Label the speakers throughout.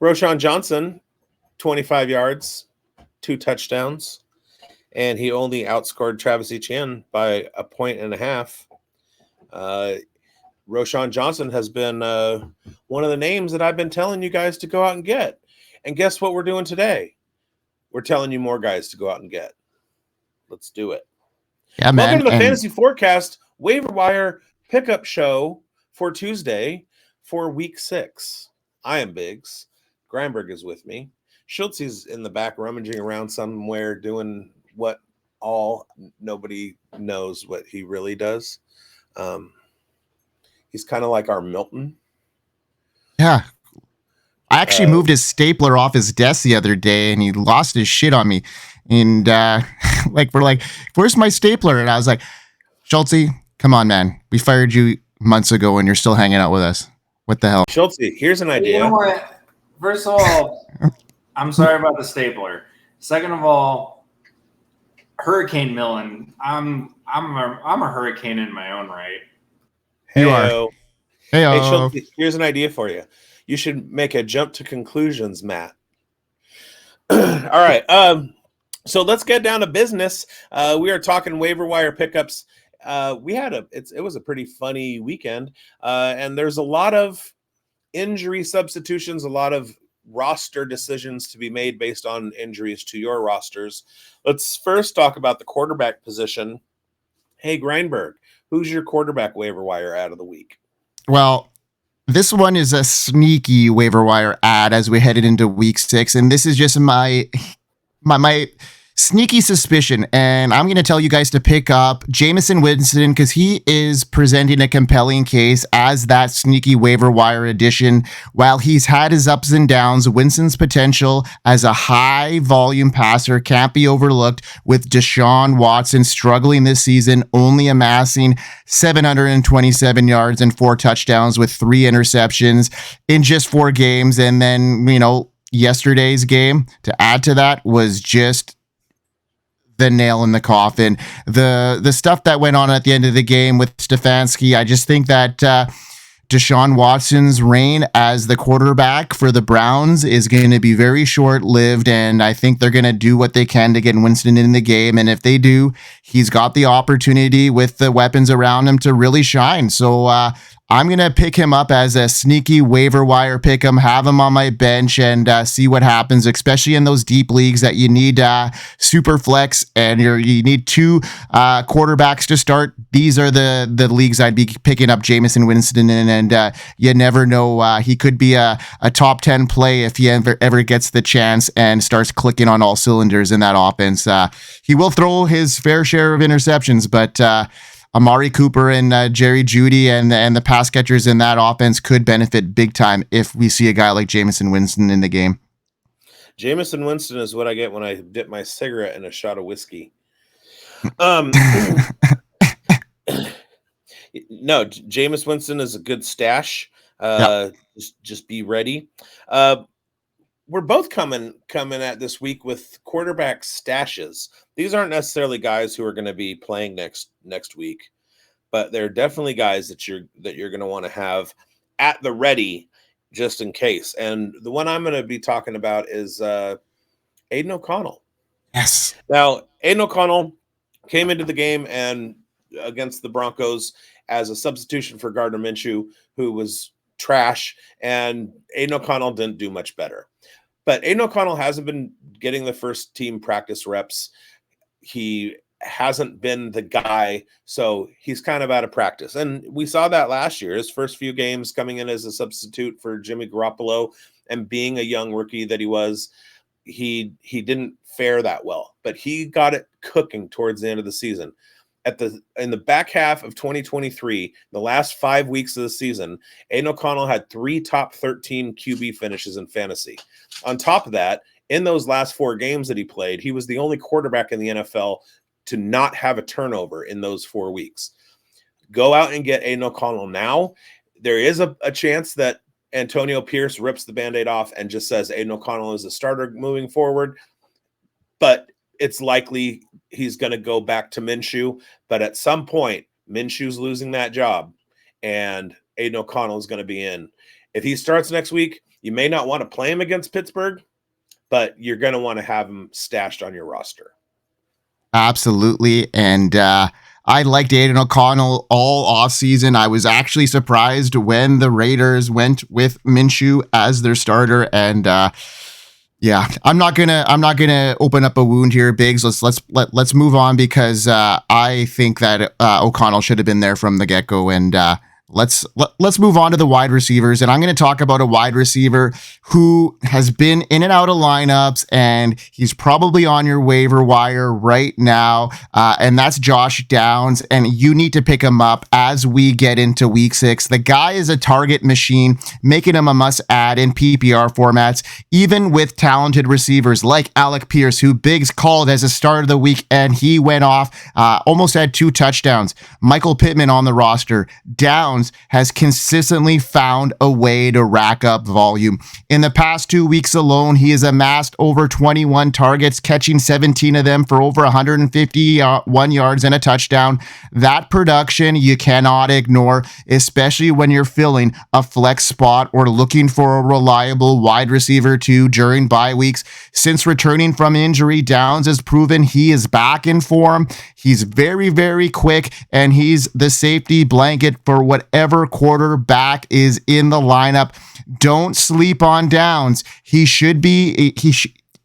Speaker 1: Roschon Johnson, 25 yards, 2 touchdowns, and he only outscored Travis Etienne by 1.5 points. Roschon Johnson has been one of the names that I've been telling you guys to go out and get. And guess what we're doing today? We're telling you more guys to go out and get. Let's do it.
Speaker 2: Yeah, man.
Speaker 1: Welcome to the Fantasy Forecast Waiver Wire Pickup Show for Tuesday for Week 6. I am bigz. Grindberg is with me. Schultz is in the back rummaging around somewhere doing what nobody knows what he really does. He's kind of like our Milton.
Speaker 2: Yeah. I actually moved his stapler off his desk the other day and he lost his shit on me. And we're like, where's my stapler? And I was like, Schultz, come on, man. We fired you months ago and you're still hanging out with us. What the hell?
Speaker 1: Schultz, here's an idea.
Speaker 3: You know what? First of all, I'm sorry about the stapler. Second of all, Hurricane Millen. I'm a hurricane in my own right.
Speaker 2: Hey,
Speaker 1: Schultz, here's an idea for you. You should make a jump to conclusions, Matt. All right. So let's get down to business. We are talking waiver wire pickups. It was a pretty funny weekend, and there's a lot of injury substitutions, a lot of roster decisions to be made based on injuries to your rosters. Let's first talk about the quarterback position. Hey, Grindberg, who's your quarterback waiver wire ad of the week?
Speaker 2: Well, this one is a sneaky waiver wire ad as we headed into Week 6, and this is just my sneaky suspicion, and I'm going to tell you guys to pick up Jameis and Winston because he is presenting a compelling case as that sneaky waiver wire addition. While he's had his ups and downs, Winston's potential as a high volume passer can't be overlooked, with Deshaun Watson struggling this season, only amassing 727 yards and 4 touchdowns with 3 interceptions in just 4 games. And then, yesterday's game, to add to that, was just the nail in the coffin. The stuff that went on at the end of the game with Stefanski, I just think that Deshaun Watson's reign as the quarterback for the Browns is going to be very short-lived, and I think they're going to do what they can to get Winston in the game, and if they do, he's got the opportunity with the weapons around him to really shine. So I'm going to pick him up as a sneaky waiver wire pick him, have him on my bench, and see what happens, especially in those deep leagues that you need super flex and you need 2 quarterbacks to start. These are the leagues I'd be picking up Jameis and Winston in, and you never know. He could be a top 10 play if he ever gets the chance and starts clicking on all cylinders in that offense. He will throw his fair share of interceptions, but Amari Cooper and Jerry Jeudy and the pass catchers in that offense could benefit big time if we see a guy like Jameis Winston in the game.
Speaker 1: Jameis Winston is what I get when I dip my cigarette in a shot of whiskey. No, Jameis Winston is a good stash.
Speaker 2: Yep.
Speaker 1: Just be ready. We're both coming at this week with quarterback stashes. These aren't necessarily guys who are going to be playing next week, but they're definitely guys that you're going to want to have at the ready just in case. And the one I'm going to be talking about is Aiden O'Connell.
Speaker 2: Yes.
Speaker 1: Now, Aiden O'Connell came into the game and against the Broncos as a substitution for Gardner Minshew, who was trash, and Aiden O'Connell didn't do much better. But Aiden O'Connell hasn't been getting the first team practice reps. He hasn't been the guy, so he's kind of out of practice. And we saw that last year, his first few games coming in as a substitute for Jimmy Garoppolo and being a young rookie that he was, he didn't fare that well. But he got it cooking towards the end of the season. In the back half of 2023, the last 5 weeks of the season, Aiden O'Connell had 3 top 13 QB finishes in fantasy. On top of that, in those last 4 games that he played, he was the only quarterback in the NFL to not have a turnover in those 4 weeks. Go out and get Aiden O'Connell now. There is a chance that Antonio Pierce rips the Band-Aid off and just says Aiden O'Connell is a starter moving forward. But it's likely he's going to go back to Minshew. But at some point, Minshew's losing that job. And Aiden O'Connell is going to be in. If he starts next week, you may not want to play him against Pittsburgh, but you're going to want to have him stashed on your roster.
Speaker 2: Absolutely. And I liked Aiden O'Connell all offseason. I was actually surprised when the Raiders went with Minshew as their starter. And yeah, I'm not gonna open up a wound here, Biggs. Let's move on, because I think that O'Connell should have been there from the get-go. And let's move on to the wide receivers, and I'm going to talk about a wide receiver who has been in and out of lineups, and he's probably on your waiver wire right now, and that's Josh Downs, and you need to pick him up as we get into week 6. The guy is a target machine, making him a must-add in PPR formats, even with talented receivers like Alec Pierce, who Biggs called as a start of the week, and he went off, almost had 2 touchdowns. Michael Pittman on the roster. Downs has consistently found a way to rack up volume. In the past 2 weeks alone, he has amassed over 21 targets, catching 17 of them for over 151 yards and a touchdown. That production you cannot ignore, especially when you're filling a flex spot or looking for a reliable wide receiver too during bye weeks. Since returning from injury, Downs has proven he is back in form. He's very, very quick, and he's the safety blanket for whatever quarterback is in the lineup. Don't sleep on Downs.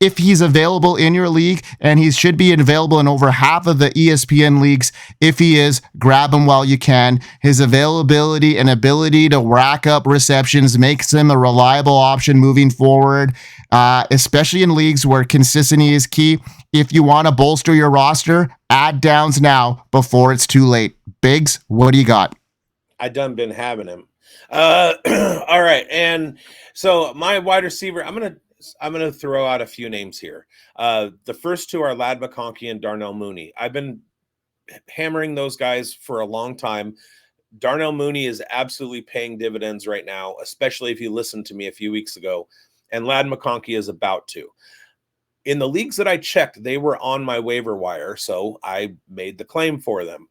Speaker 2: If he's available in your league, and he should be available in over half of the ESPN leagues. If he is, grab him while you can. His availability and ability to rack up receptions makes him a reliable option moving forward, especially in leagues where consistency is key. If you want to bolster your roster, add Downs now before it's too late. Biggs, what do you got?
Speaker 1: I done been having him. All right, and so my wide receiver, I'm gonna throw out a few names here. The first 2 are Ladd McConkey and Darnell Mooney. I've been hammering those guys for a long time. Darnell Mooney is absolutely paying dividends right now, especially if you listened to me a few weeks ago. And Ladd McConkey is about to. In the leagues that I checked, they were on my waiver wire, so I made the claim for them.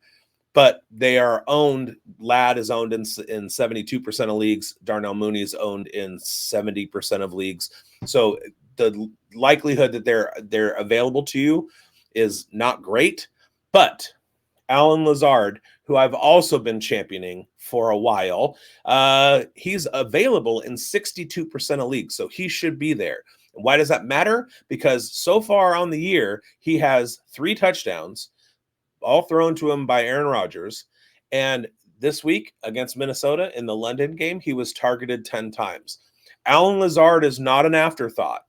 Speaker 1: But they are owned. Ladd is owned in 72% of leagues. Darnell Mooney is owned in 70% of leagues. So the likelihood that they're available to you is not great. But Alan Lazard, who I've also been championing for a while, he's available in 62% of leagues. So he should be there. Why does that matter? Because so far on the year, he has 3 touchdowns, all thrown to him by Aaron Rodgers. And this week against Minnesota in the London game, he was targeted 10 times. Alan Lazard is not an afterthought.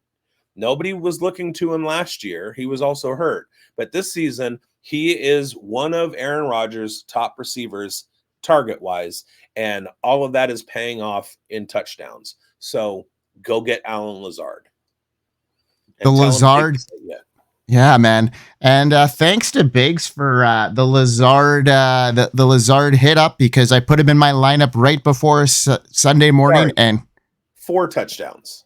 Speaker 1: Nobody was looking to him last year. He was also hurt. But this season, he is one of Aaron Rodgers' top receivers target-wise, and all of that is paying off in touchdowns. So go get Alan Lazard.
Speaker 2: The Lazard, yeah, man. And thanks to Biggs for the Lazard, the Lazard hit up, because I put him in my lineup right before Sunday morning. And
Speaker 1: 4 touchdowns.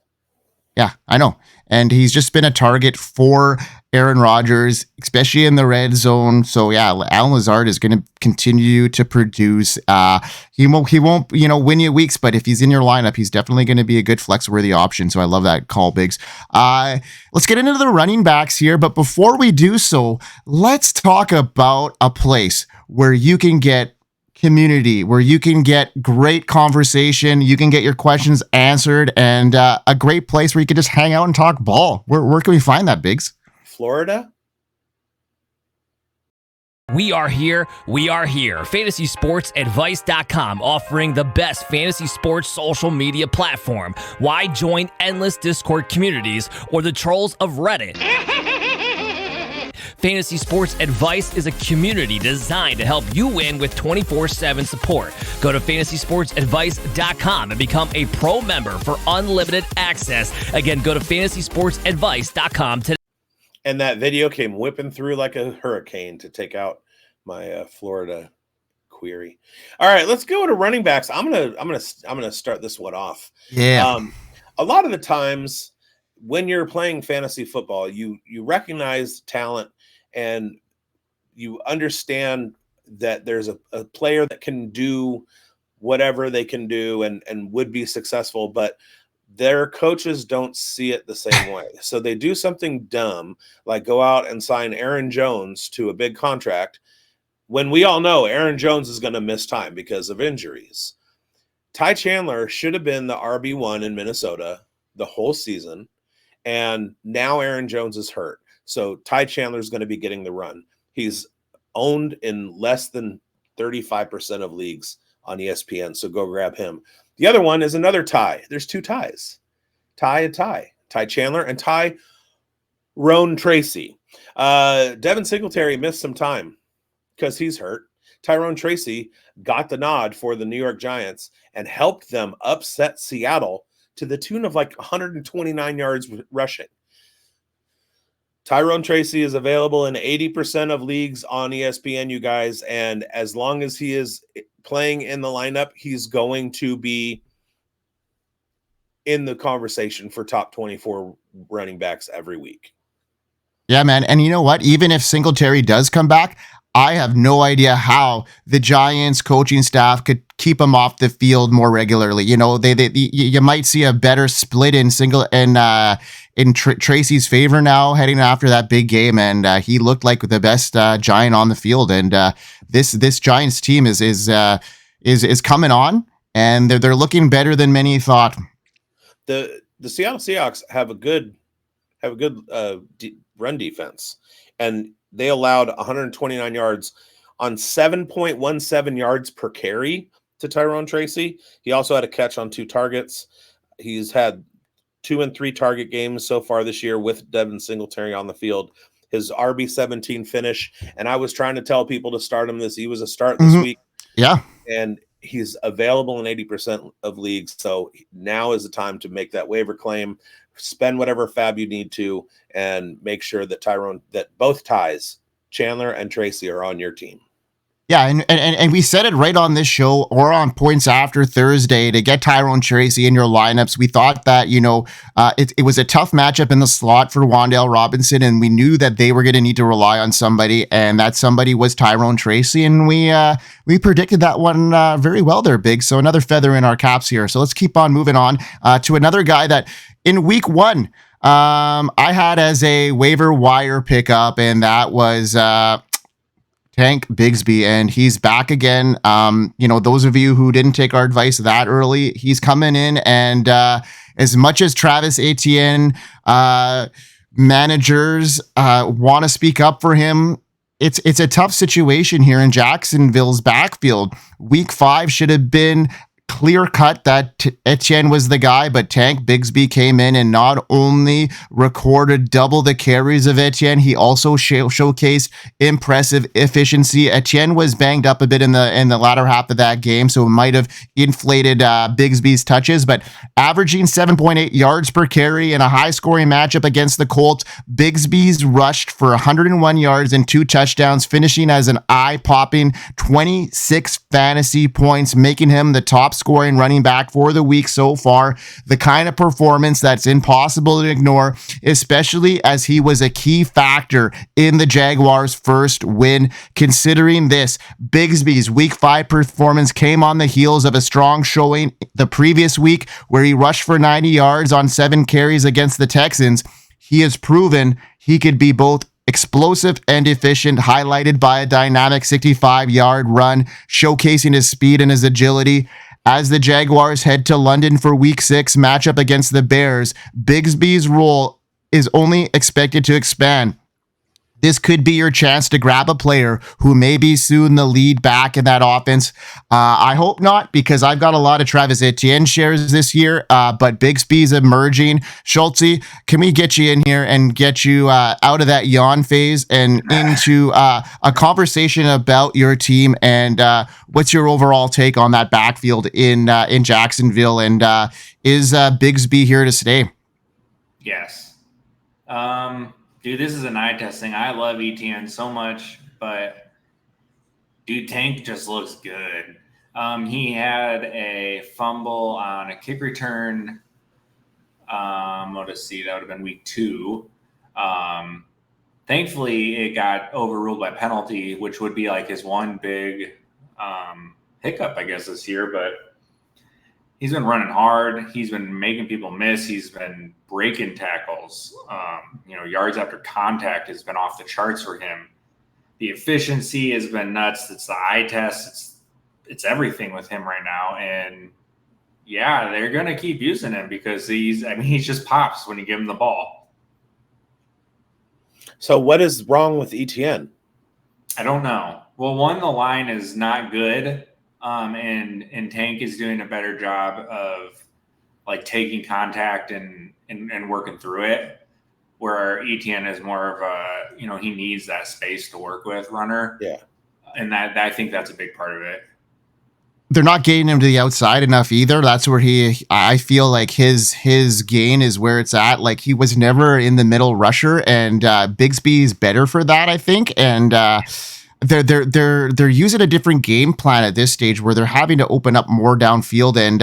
Speaker 2: Yeah, I know. And he's just been a target for Aaron Rodgers, especially in the red zone. So yeah, Alan Lazard is going to continue to produce. He won't, win you weeks, but if he's in your lineup, he's definitely going to be a good flex-worthy option. So I love that call, Biggs. Let's get into the running backs here. But before we do so, let's talk about a place where you can get community, where you can get great conversation, you can get your questions answered, and a great place where you can just hang out and talk ball. Where can we find that, Biggs?
Speaker 1: Florida?
Speaker 4: We are here. FantasySportsAdvice.com, offering the best fantasy sports social media platform. Why join endless Discord communities or the trolls of Reddit? Fantasy Sports Advice is a community designed to help you win with 24/7 support. Go to FantasySportsAdvice.com and become a pro member for unlimited access. Again, go to FantasySportsAdvice.com today.
Speaker 1: And that video came whipping through like a hurricane to take out my Florida query. All right, let's go to running backs. I'm gonna start this one off.
Speaker 2: Yeah.
Speaker 1: A lot of the times when you're playing fantasy football, you recognize talent and you understand that there's a player that can do whatever they can do and would be successful, but their coaches don't see it the same way. So they do something dumb, like go out and sign Aaron Jones to a big contract when we all know Aaron Jones is going to miss time because of injuries. Ty Chandler should have been the RB1 in Minnesota the whole season, and now Aaron Jones is hurt. So Ty Chandler is going to be getting the run. He's owned in less than 35% of leagues on ESPN, so go grab him. The other one is another Ty. There's two Ties. Ty and Ty. Ty Chandler and Tyrone Tracy. Devin Singletary missed some time because he's hurt. Tyrone Tracy got the nod for the New York Giants and helped them upset Seattle to the tune of like 129 yards rushing. Tyrone Tracy is available in 80% of leagues on ESPN, you guys, and as long as he is playing in the lineup, he's going to be in the conversation for top 24 running backs every week.
Speaker 2: Yeah, man. And you know what? Even if Singletary does come back, I have no idea how the Giants coaching staff could keep him off the field more regularly. You know, you might see a better split in Tracy's favor now heading after that big game, and he looked like the best Giant on the field. And this Giants team is coming on, and they're looking better than many thought.
Speaker 1: The Seattle Seahawks have a good run defense, and they allowed 129 yards on 7.17 yards per carry to Tyrone Tracy. He also had a catch on 2 targets. He's had 2 and 3 target games so far this year with Devin Singletary on the field. His RB17 finish, and I was trying to tell people to start him he was a start this week.
Speaker 2: Yeah.
Speaker 1: And he's available in 80% of leagues. So now is the time to make that waiver claim, spend whatever fab you need to, and make sure that both Ties, Chandler and Tracy, are on your team.
Speaker 2: Yeah, and we said it right on this show or on Points After Thursday to get Tyrone Tracy in your lineups. We thought that, it was a tough matchup in the slot for Wan'Dale Robinson, and we knew that they were going to need to rely on somebody, and that somebody was Tyrone Tracy, and we predicted that one very well there, bigz. So another feather in our caps here. So let's keep on moving on to another guy that in week 1 I had as a waiver wire pickup, and that was Tank Bigsby, and he's back again. Those of you who didn't take our advice that early, he's coming in, and as much as Travis Etienne managers want to speak up for him, it's a tough situation here in Jacksonville's backfield. Week 5 should have been clear cut that Etienne was the guy, but Tank Bigsby came in and not only recorded double the carries of Etienne, he also showcased impressive efficiency. Etienne was banged up a bit in the latter half of that game, so it might have inflated Bigsby's touches, but averaging 7.8 yards per carry in a high-scoring matchup against the Colts, Bigsby's rushed for 101 yards and 2 touchdowns, finishing as an eye-popping 26 fantasy points, making him the top scoring running back for the week so far. The kind of performance that's impossible to ignore, especially as he was a key factor in the Jaguars' first win. Considering this, Bigsby's week 5 performance came on the heels of a strong showing the previous week where he rushed for 90 yards on 7 carries against the Texans. He has proven he could be both explosive and efficient, highlighted by a dynamic 65-yard run, showcasing his speed and his agility. As the Jaguars head to London for Week 6 matchup against the Bears, Bigsby's role is only expected to expand. This could be your chance to grab a player who may be soon the lead back in that offense. I hope not, because I've got a lot of Travis Etienne shares this year, but Bigsby's emerging. Schultze, can we get you in here and get you out of that yawn phase and into a conversation about your team and what's your overall take on that backfield in Jacksonville, and is Bigsby here to stay?
Speaker 3: Yes. Dude, this is an eye testing. I love ETN so much, but dude, Tank just looks good. He had a fumble on a kick return. Let's see, that would have been week 2. Thankfully, it got overruled by penalty, which would be like his one big hiccup, I guess, this year, but he's been running hard. He's been making people miss. He's been breaking tackles. Yards after contact has been off the charts for him. The efficiency has been nuts. It's the eye test. It's everything with him right now. And yeah, they're going to keep using him because he just pops when you give him the ball.
Speaker 1: So what is wrong with ETN?
Speaker 3: I don't know. Well, one, the line is not good. And Tank is doing a better job of like taking contact and working through it, where ETN is more of a, he needs that space to work with runner.
Speaker 1: Yeah. And
Speaker 3: I think that's a big part of it.
Speaker 2: They're not getting him to the outside enough either. That's where I feel like his gain is where it's at. Like he was never in the middle rusher, and Bigsby is better for that, I think. And they're using a different game plan at this stage where they're having to open up more downfield, and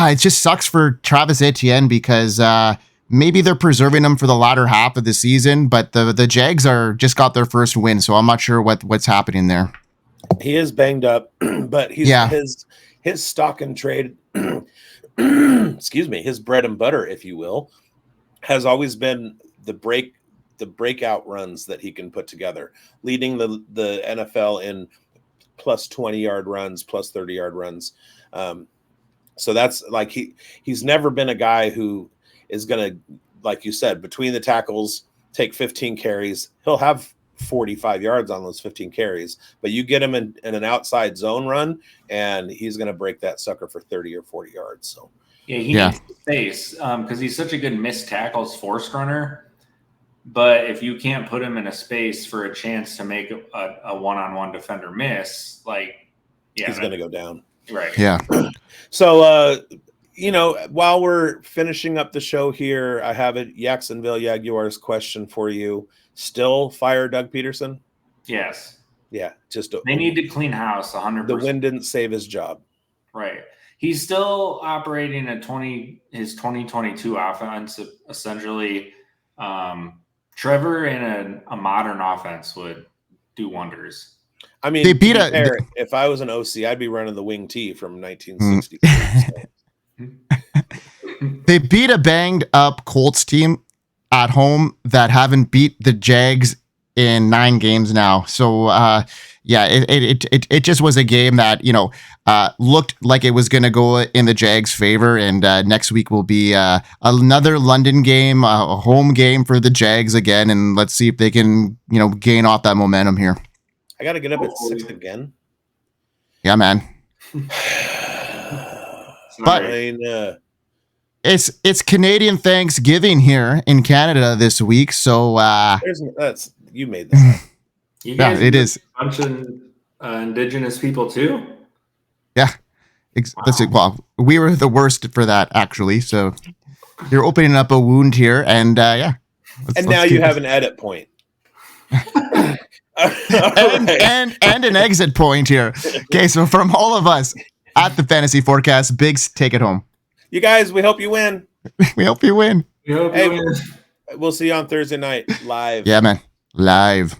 Speaker 2: it just sucks for Travis Etienne because maybe they're preserving him for the latter half of the season, but the Jags are just got their first win, so I'm not sure what's happening there.
Speaker 1: He is banged up, but his stock and trade, excuse me, his bread and butter, if you will, has always been the breakout runs that he can put together, leading the NFL in plus 20-yard runs, plus 30-yard runs. So that's like he's never been a guy who is going to, like you said, between the tackles, take 15 carries. He'll have 45 yards on those 15 carries, but you get him in an outside zone run and he's going to break that sucker for 30 or 40 yards. So
Speaker 3: he needs space because he's such a good missed tackles forced runner. But if you can't put him in a space for a chance to make a one-on-one defender miss, he's going
Speaker 1: to go down.
Speaker 3: Right.
Speaker 2: Yeah.
Speaker 1: So, while we're finishing up the show here, I have a Jacksonville Jaguars question for you. Still fire Doug Peterson?
Speaker 3: Yes.
Speaker 1: Yeah.
Speaker 3: They need to clean house 100%.
Speaker 1: The win didn't save his job.
Speaker 3: Right. He's still operating his 2022 offense, essentially. Trevor in a modern offense would do wonders.
Speaker 1: I mean, if I was an OC, I'd be running the wing T from 1960.
Speaker 2: They beat a banged up Colts team at home that haven't beat the Jags in 9 games now. So, it just was a game that, looked like it was going to go in the Jags' favor. And next week will be another London game, a home game for the Jags again. And let's see if they can, gain off that momentum here.
Speaker 1: I got to get up at 6 again.
Speaker 2: Yeah, man. But it's Canadian Thanksgiving here in Canada this week. So
Speaker 1: you made that.
Speaker 3: You guys
Speaker 2: it is
Speaker 3: a bunch of Indigenous people too.
Speaker 2: Yeah. Well, we were the worst for that, actually. So you're opening up a wound here, and yeah.
Speaker 1: Now you have an edit point.
Speaker 2: and an exit point here. Okay, so from all of us at the Fantasy Forecast, bigz, take it home.
Speaker 1: You guys, we hope you win.
Speaker 2: We hope you win.
Speaker 1: We'll see you on Thursday night live.
Speaker 2: Yeah, man. Live.